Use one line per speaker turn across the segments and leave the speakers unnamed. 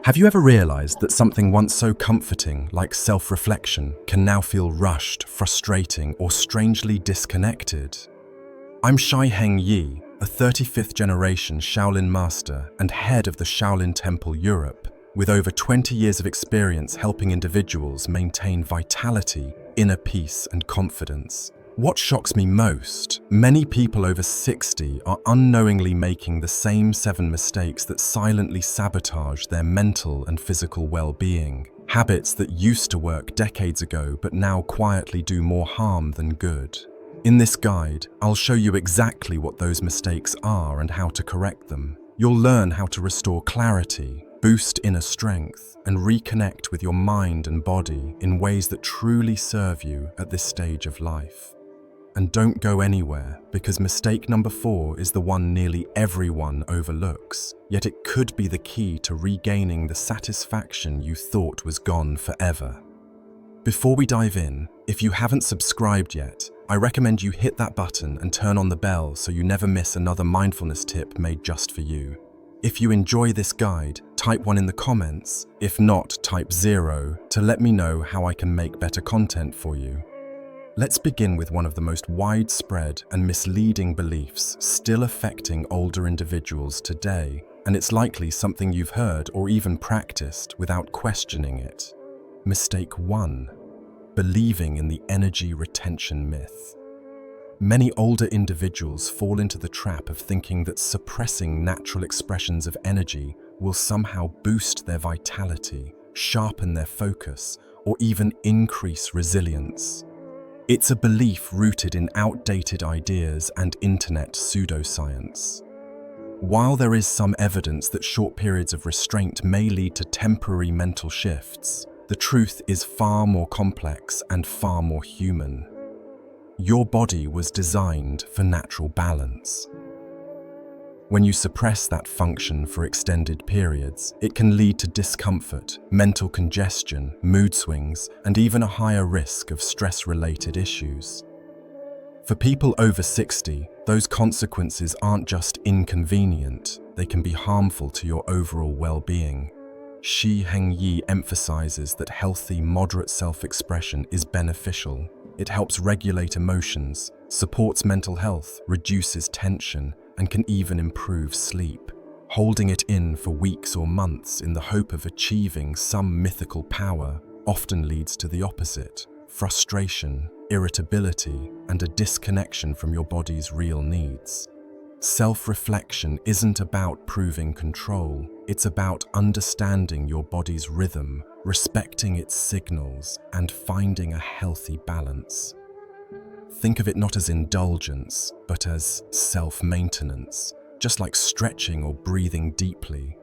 Have you ever realized that something once so comforting, like self-reflection, can now feel rushed, frustrating, or strangely disconnected? I'm Shi Heng, a 35th generation Shaolin master and head of the Shaolin Temple Europe, with over 20 years of experience helping individuals maintain vitality, inner peace, and confidence. What shocks me most, many people over 60 are unknowingly making the same 7 mistakes that silently sabotage their mental and physical well-being. Habits that used to work decades ago but now quietly do more harm than good. In this guide, I'll show you exactly what those mistakes are and how to correct them. You'll learn how to restore clarity, boost inner strength, and reconnect with your mind and body in ways that truly serve you at this stage of life. And don't go anywhere, because mistake number 4 is the one nearly everyone overlooks, yet it could be the key to regaining the satisfaction you thought was gone forever. Before we dive in, if you haven't subscribed yet, I recommend you hit that button and turn on the bell so you never miss another mindfulness tip made just for you. If you enjoy this guide, type 1 in the comments, if not, type 0 to let me know how I can make better content for you. Let's begin with one of the most widespread and misleading beliefs still affecting older individuals today, and it's likely something you've heard or even practiced without questioning it. Mistake 1. Believing in the energy retention myth. Many older individuals fall into the trap of thinking that suppressing natural expressions of energy will somehow boost their vitality, sharpen their focus, or even increase resilience. It's a belief rooted in outdated ideas and internet pseudoscience. While there is some evidence that short periods of restraint may lead to temporary mental shifts, the truth is far more complex and far more human. Your body was designed for natural balance. When you suppress that function for extended periods, it can lead to discomfort, mental congestion, mood swings, and even a higher risk of stress-related issues. For people over 60, those consequences aren't just inconvenient, they can be harmful to your overall well-being. Shi Heng emphasizes that healthy, moderate self-expression is beneficial. It helps regulate emotions, supports mental health, reduces tension, and can even improve sleep. Holding it in for weeks or months in the hope of achieving some mythical power often leads to the opposite: frustration, irritability, and a disconnection from your body's real needs. Self-reflection isn't about proving control, it's about understanding your body's rhythm, respecting its signals, and finding a healthy balance. Think of it not as indulgence, but as self-maintenance, just like stretching or breathing deeply.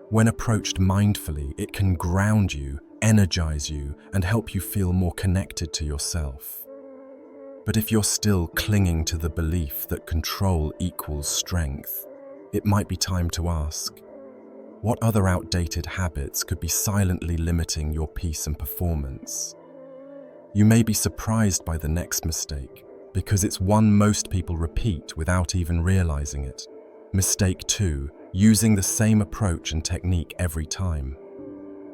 When approached mindfully, it can ground you, energize you, and help you feel more connected to yourself. But if you're still clinging to the belief that control equals strength, it might be time to ask, what other outdated habits could be silently limiting your peace and performance? You may be surprised by the next mistake, because it's one most people repeat without even realizing it. Mistake 2, using the same approach and technique every time.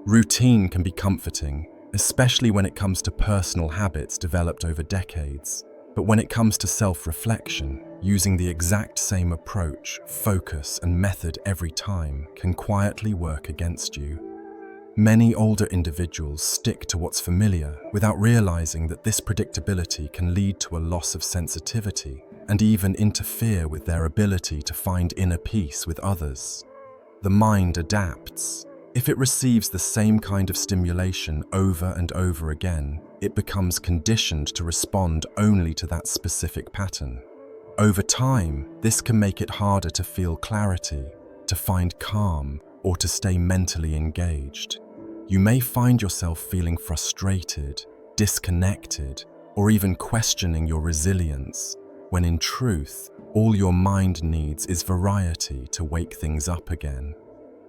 Routine can be comforting, especially when it comes to personal habits developed over decades. But when it comes to self-reflection, using the exact same approach, focus, and method every time can quietly work against you. Many older individuals stick to what's familiar without realizing that this predictability can lead to a loss of sensitivity and even interfere with their ability to find inner peace with others. The mind adapts. If it receives the same kind of stimulation over and over again, it becomes conditioned to respond only to that specific pattern. Over time, this can make it harder to feel clarity, to find calm, or to stay mentally engaged. You may find yourself feeling frustrated, disconnected, or even questioning your resilience, when in truth, all your mind needs is variety to wake things up again.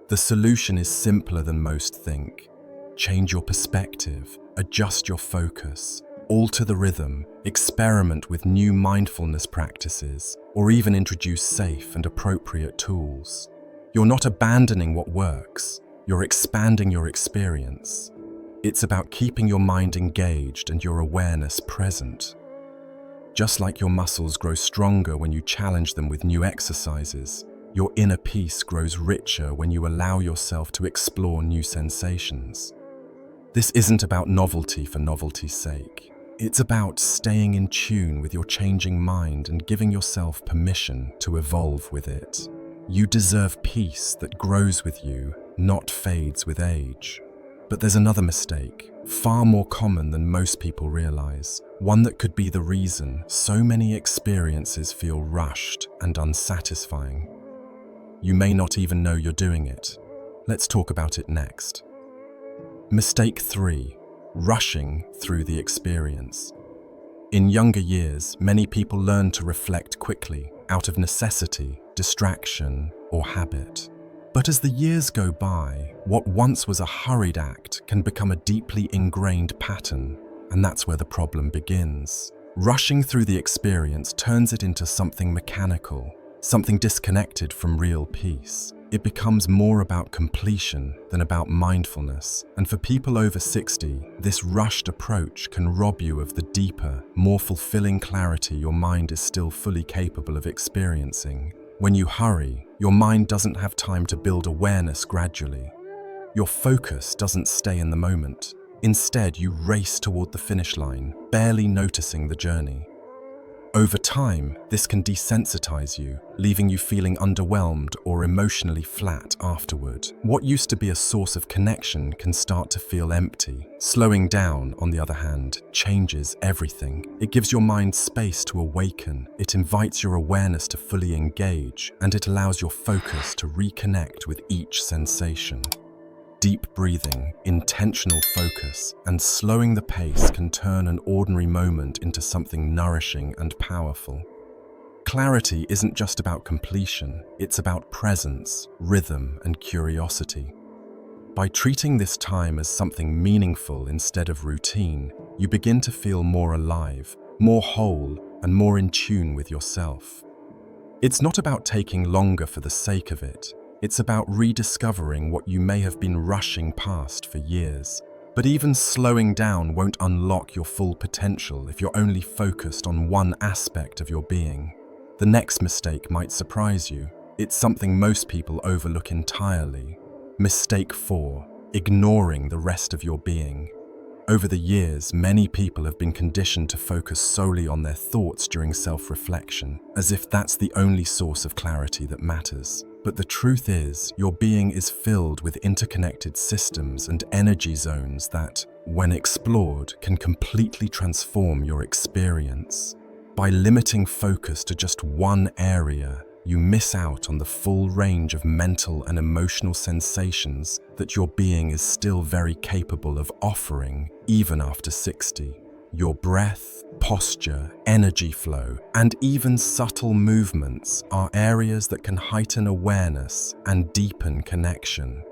The solution is simpler than most think. Change your perspective, adjust your focus, alter the rhythm, experiment with new mindfulness practices, or even introduce safe and appropriate tools. You're not abandoning what works. You're expanding your experience. It's about keeping your mind engaged and your awareness present. Just like your muscles grow stronger when you challenge them with new exercises, your inner peace grows richer when you allow yourself to explore new sensations. This isn't about novelty for novelty's sake. It's about staying in tune with your changing mind and giving yourself permission to evolve with it. You deserve peace that grows with you, not fades with age. But there's another mistake, far more common than most people realize, one that could be the reason so many experiences feel rushed and unsatisfying. You may not even know you're doing it. Let's talk about it next. Mistake 3. Rushing through the experience. In younger years, many people learn to reflect quickly, out of necessity, distraction, or habit. But as the years go by, what once was a hurried act can become a deeply ingrained pattern, and that's where the problem begins. Rushing through the experience turns it into something mechanical, something disconnected from real peace. It becomes more about completion than about mindfulness, and for people over 60, this rushed approach can rob you of the deeper, more fulfilling clarity your mind is still fully capable of experiencing. When you hurry, your mind doesn't have time to build awareness gradually. Your focus doesn't stay in the moment. Instead, you race toward the finish line, barely noticing the journey. Over time, this can desensitize you, leaving you feeling underwhelmed or emotionally flat afterward. What used to be a source of connection can start to feel empty. Slowing down, on the other hand, changes everything. It gives your mind space to awaken, it invites your awareness to fully engage, and it allows your focus to reconnect with each sensation. Deep breathing, intentional focus, and slowing the pace can turn an ordinary moment into something nourishing and powerful. Clarity isn't just about completion, it's about presence, rhythm, and curiosity. By treating this time as something meaningful instead of routine, you begin to feel more alive, more whole, and more in tune with yourself. It's not about taking longer for the sake of it. It's about rediscovering what you may have been rushing past for years. But even slowing down won't unlock your full potential if you're only focused on one aspect of your being. The next mistake might surprise you. It's something most people overlook entirely. Mistake 4. Ignoring the rest of your being. Over the years, many people have been conditioned to focus solely on their thoughts during self-reflection, as if that's the only source of clarity that matters. But the truth is, your being is filled with interconnected systems and energy zones that, when explored, can completely transform your experience. By limiting focus to just one area, you miss out on the full range of mental and emotional sensations that your being is still very capable of offering, even after 60. Your breath, posture, energy flow, and even subtle movements are areas that can heighten awareness and deepen connection.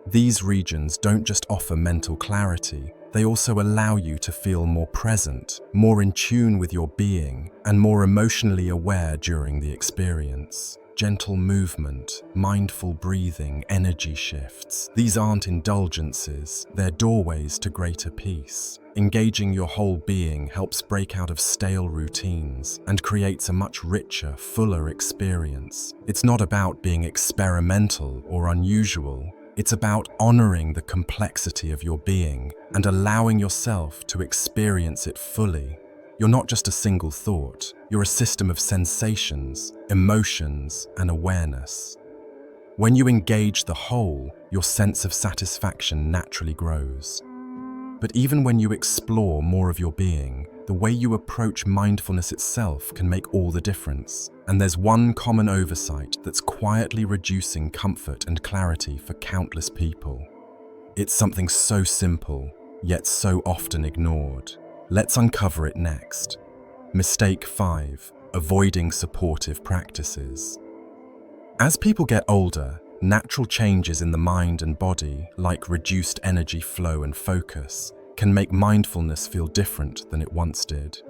These regions don't just offer mental clarity, they also allow you to feel more present, more in tune with your being, and more emotionally aware during the experience. Gentle movement, mindful breathing, energy shifts. These aren't indulgences, they're doorways to greater peace. Engaging your whole being helps break out of stale routines and creates a much richer, fuller experience. It's not about being experimental or unusual. It's about honoring the complexity of your being and allowing yourself to experience it fully. You're not just a single thought, you're a system of sensations, emotions, and awareness. When you engage the whole, your sense of satisfaction naturally grows. But even when you explore more of your being, the way you approach mindfulness itself can make all the difference. And there's one common oversight that's quietly reducing comfort and clarity for countless people. It's something so simple, yet so often ignored. Let's uncover it next. Mistake 5. Avoiding supportive practices. As people get older, natural changes in the mind and body, like reduced energy flow and focus, can make mindfulness feel different than it once did.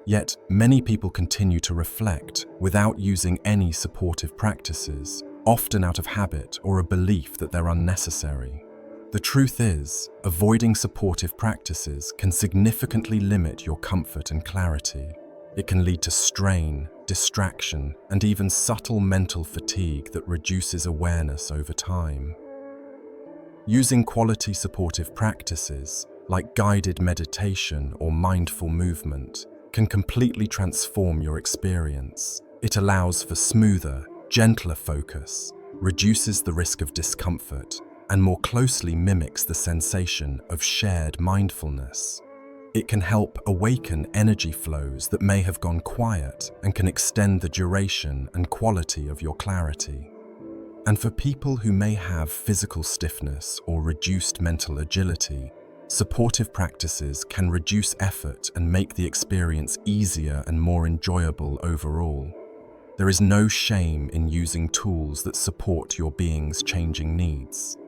Yet, many people continue to reflect without using any supportive practices, often out of habit or a belief that they're unnecessary. The truth is, avoiding supportive practices can significantly limit your comfort and clarity. It can lead to strain, distraction, and even subtle mental fatigue that reduces awareness over time. Using quality supportive practices, like guided meditation or mindful movement, can completely transform your experience. It allows for smoother, gentler focus, reduces the risk of discomfort, and more closely mimics the sensation of shared mindfulness. It can help awaken energy flows that may have gone quiet and can extend the duration and quality of your clarity. And for people who may have physical stiffness or reduced mental agility, supportive practices can reduce effort and make the experience easier and more enjoyable overall. There is no shame in using tools that support your being's changing needs.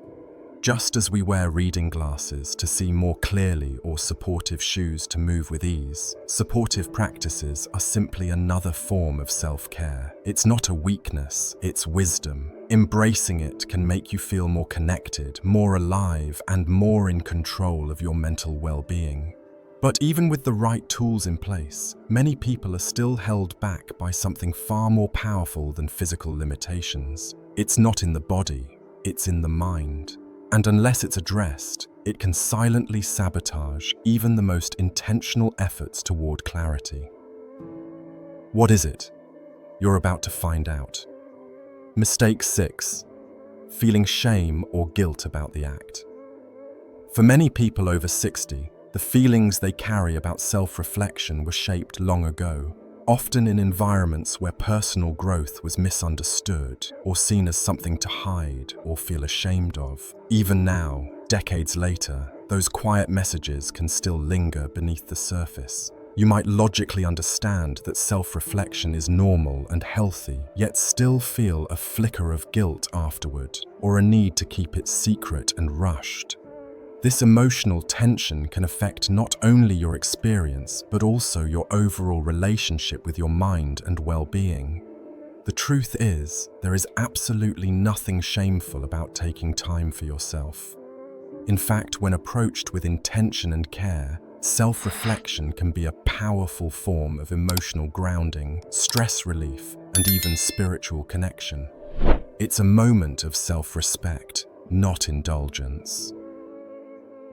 Just as we wear reading glasses to see more clearly or supportive shoes to move with ease, supportive practices are simply another form of self-care. It's not a weakness, it's wisdom. Embracing it can make you feel more connected, more alive, and more in control of your mental well-being. But even with the right tools in place, many people are still held back by something far more powerful than physical limitations. It's not in the body, it's in the mind. And unless it's addressed, it can silently sabotage even the most intentional efforts toward clarity. What is it? You're about to find out. Mistake 6. Feeling shame or guilt about the act. For many people over 60, the feelings they carry about self-reflection were shaped long ago, often in environments where personal growth was misunderstood or seen as something to hide or feel ashamed of. Even now, decades later, those quiet messages can still linger beneath the surface. You might logically understand that self-reflection is normal and healthy, yet still feel a flicker of guilt afterward, or a need to keep it secret and rushed. This emotional tension can affect not only your experience, but also your overall relationship with your mind and well-being. The truth is, there is absolutely nothing shameful about taking time for yourself. In fact, when approached with intention and care, self-reflection can be a powerful form of emotional grounding, stress relief, and even spiritual connection. It's a moment of self-respect, not indulgence.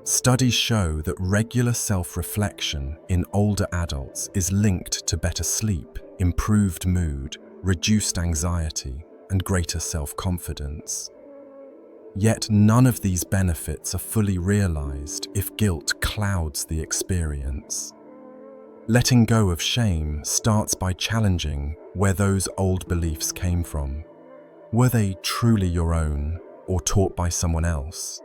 Studies show that regular self-reflection in older adults is linked to better sleep, improved mood, reduced anxiety, and greater self-confidence. Yet none of these benefits are fully realized if guilt clouds the experience. Letting go of shame starts by challenging where those old beliefs came from. Were they truly your own, or taught by someone else?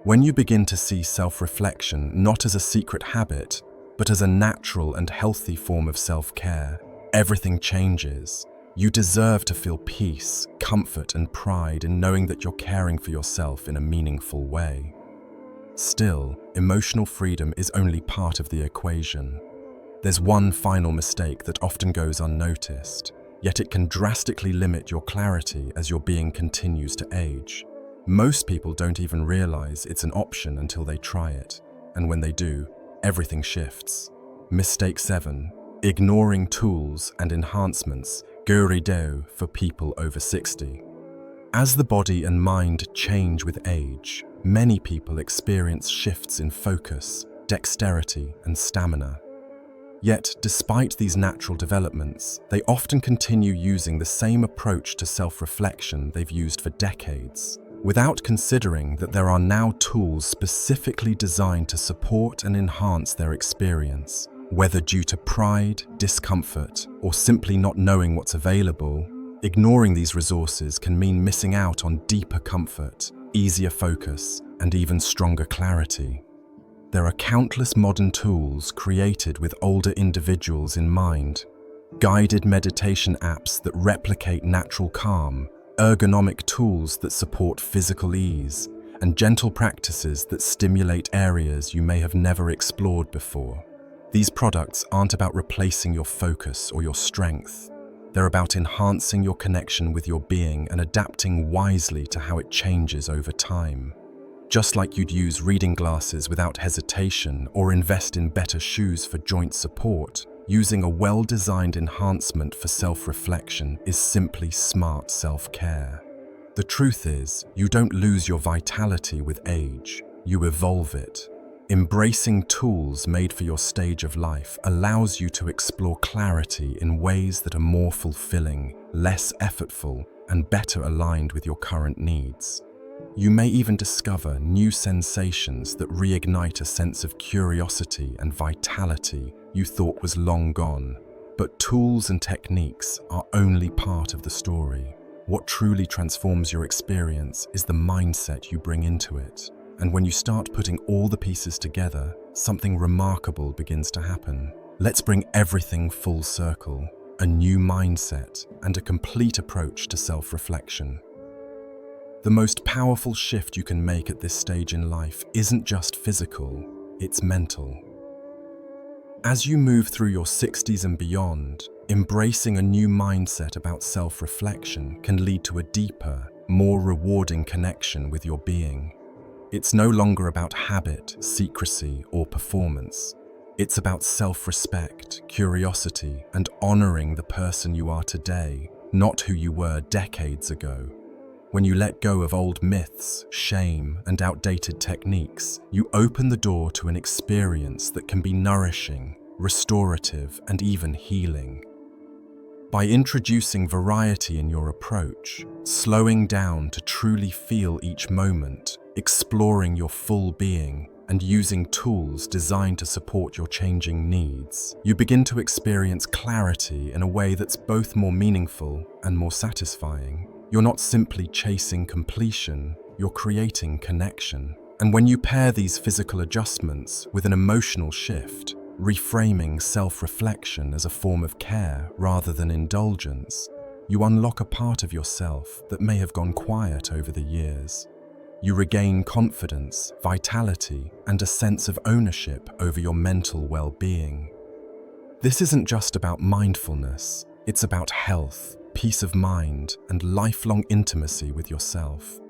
When you begin to see self-reflection not as a secret habit, but as a natural and healthy form of self-care, everything changes. You deserve to feel peace, comfort, and pride in knowing that you're caring for yourself in a meaningful way. Still, emotional freedom is only part of the equation. There's one final mistake that often goes unnoticed, yet it can drastically limit your clarity as your being continues to age. Most people don't even realize it's an option until they try it, and when they do, everything shifts. Mistake 7. Ignoring tools and enhancements, gurideo for people over 60. As the body and mind change with age, many people experience shifts in focus, dexterity, and stamina. Yet, despite these natural developments, they often continue using the same approach to self-reflection they've used for decades, without considering that there are now tools specifically designed to support and enhance their experience. Whether due to pride, discomfort, or simply not knowing what's available, ignoring these resources can mean missing out on deeper comfort, easier focus, and even stronger clarity. There are countless modern tools created with older individuals in mind. Guided meditation apps that replicate natural calm, ergonomic tools that support physical ease, and gentle practices that stimulate areas you may have never explored before. These products aren't about replacing your focus or your strength. They're about enhancing your connection with your being and adapting wisely to how it changes over time. Just like you'd use reading glasses without hesitation or invest in better shoes for joint support, using a well-designed enhancement for self-reflection is simply smart self-care. The truth is, you don't lose your vitality with age, you evolve it. Embracing tools made for your stage of life allows you to explore clarity in ways that are more fulfilling, less effortful, and better aligned with your current needs. You may even discover new sensations that reignite a sense of curiosity and vitality you thought was long gone. But tools and techniques are only part of the story. What truly transforms your experience is the mindset you bring into it. And when you start putting all the pieces together, something remarkable begins to happen. Let's bring everything full circle, a new mindset and a complete approach to self-reflection. The most powerful shift you can make at this stage in life isn't just physical, it's mental. As you move through your 60s and beyond, embracing a new mindset about self-reflection can lead to a deeper, more rewarding connection with your being. It's no longer about habit, secrecy, or performance. It's about self-respect, curiosity, and honoring the person you are today, not who you were decades ago. When you let go of old myths, shame, and outdated techniques, you open the door to an experience that can be nourishing, restorative, and even healing. By introducing variety in your approach, slowing down to truly feel each moment, exploring your full being, and using tools designed to support your changing needs, you begin to experience clarity in a way that's both more meaningful and more satisfying. You're not simply chasing completion, you're creating connection. And when you pair these physical adjustments with an emotional shift, reframing self-reflection as a form of care rather than indulgence, you unlock a part of yourself that may have gone quiet over the years. You regain confidence, vitality, and a sense of ownership over your mental well-being. This isn't just about mindfulness, it's about health, peace of mind, and lifelong intimacy with yourself.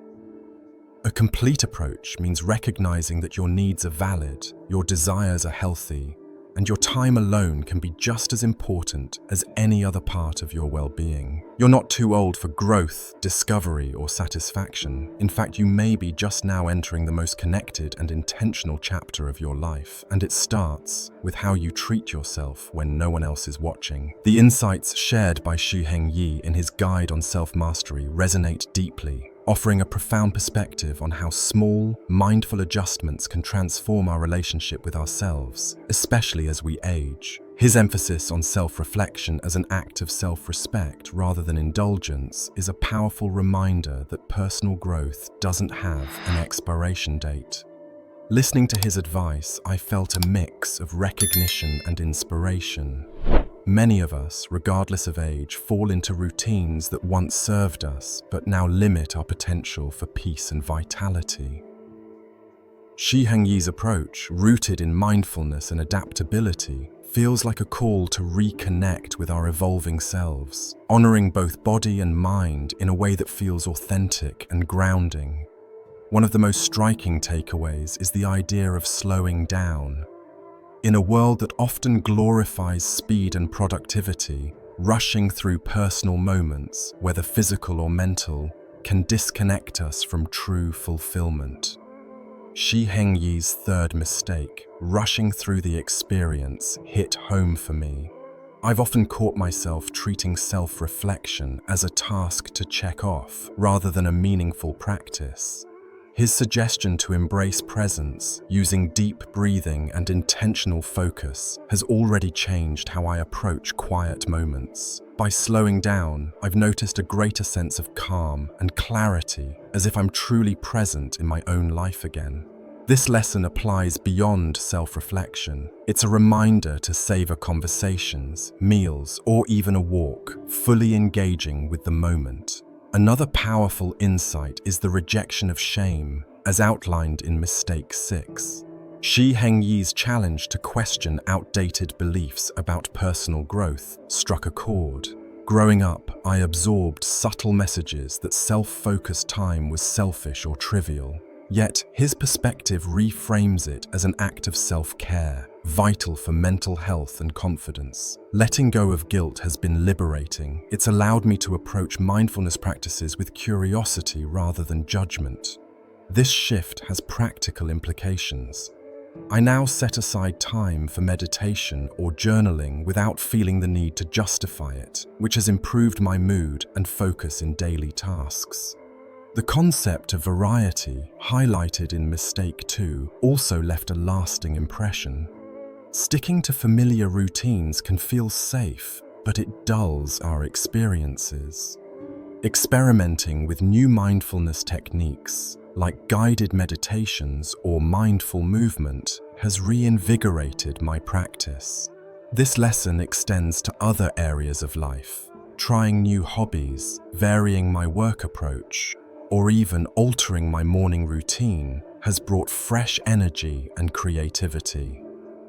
A complete approach means recognizing that your needs are valid, your desires are healthy, and your time alone can be just as important as any other part of your well-being. You're not too old for growth, discovery, or satisfaction. In fact, you may be just now entering the most connected and intentional chapter of your life, and it starts with how you treat yourself when no one else is watching. The insights shared by Shi Heng in his guide on self-mastery resonate deeply, offering a profound perspective on how small, mindful adjustments can transform our relationship with ourselves, especially as we age. His emphasis on self-reflection as an act of self-respect rather than indulgence is a powerful reminder that personal growth doesn't have an expiration date. Listening to his advice, I felt a mix of recognition and inspiration. Many of us, regardless of age, fall into routines that once served us, but now limit our potential for peace and vitality. Shi Heng's approach, rooted in mindfulness and adaptability, feels like a call to reconnect with our evolving selves, honoring both body and mind in a way that feels authentic and grounding. One of the most striking takeaways is the idea of slowing down. In a world that often glorifies speed and productivity, rushing through personal moments, whether physical or mental, can disconnect us from true fulfillment. Shi Heng's third mistake, rushing through the experience, hit home for me. I've often caught myself treating self-reflection as a task to check off, rather than a meaningful practice. His suggestion to embrace presence, using deep breathing and intentional focus, has already changed how I approach quiet moments. By slowing down, I've noticed a greater sense of calm and clarity, as if I'm truly present in my own life again. This lesson applies beyond self-reflection. It's a reminder to savor conversations, meals, or even a walk, fully engaging with the moment. Another powerful insight is the rejection of shame, as outlined in Mistake 6. Shi Heng's challenge to question outdated beliefs about personal growth struck a chord. Growing up, I absorbed subtle messages that self-focused time was selfish or trivial. Yet, his perspective reframes it as an act of self-care, vital for mental health and confidence. Letting go of guilt has been liberating. It's allowed me to approach mindfulness practices with curiosity rather than judgment. This shift has practical implications. I now set aside time for meditation or journaling without feeling the need to justify it, which has improved my mood and focus in daily tasks. The concept of variety, highlighted in Mistake 2, also left a lasting impression. Sticking to familiar routines can feel safe, but it dulls our experiences. Experimenting with new mindfulness techniques, like guided meditations or mindful movement, has reinvigorated my practice. This lesson extends to other areas of life. Trying new hobbies, varying my work approach, or even altering my morning routine has brought fresh energy and creativity.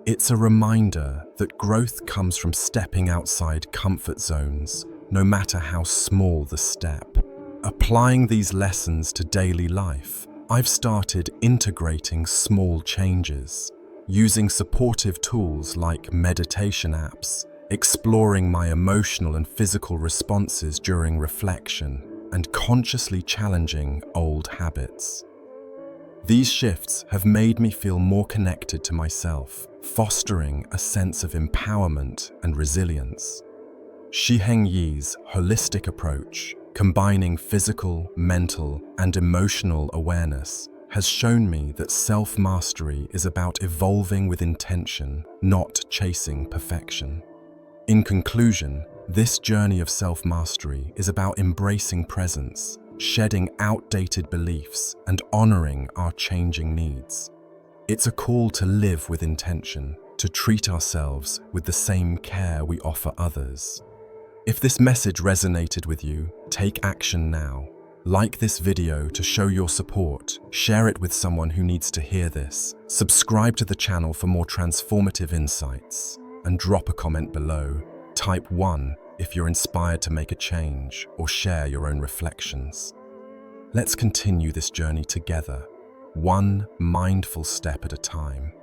It's a reminder that growth comes from stepping outside comfort zones, no matter how small the step. Applying these lessons to daily life, I've started integrating small changes, using supportive tools like meditation apps, exploring my emotional and physical responses during reflection, and consciously challenging old habits. These shifts have made me feel more connected to myself, fostering a sense of empowerment and resilience. Shi Heng's holistic approach, combining physical, mental, and emotional awareness, has shown me that self-mastery is about evolving with intention, not chasing perfection. In conclusion, this journey of self-mastery is about embracing presence, shedding outdated beliefs, and honoring our changing needs. It's a call to live with intention, to treat ourselves with the same care we offer others. If this message resonated with you, take action now. Like this video to show your support, share it with someone who needs to hear this, subscribe to the channel for more transformative insights, and drop a comment below. Type 1 if you're inspired to make a change or share your own reflections. Let's continue this journey together, one mindful step at a time.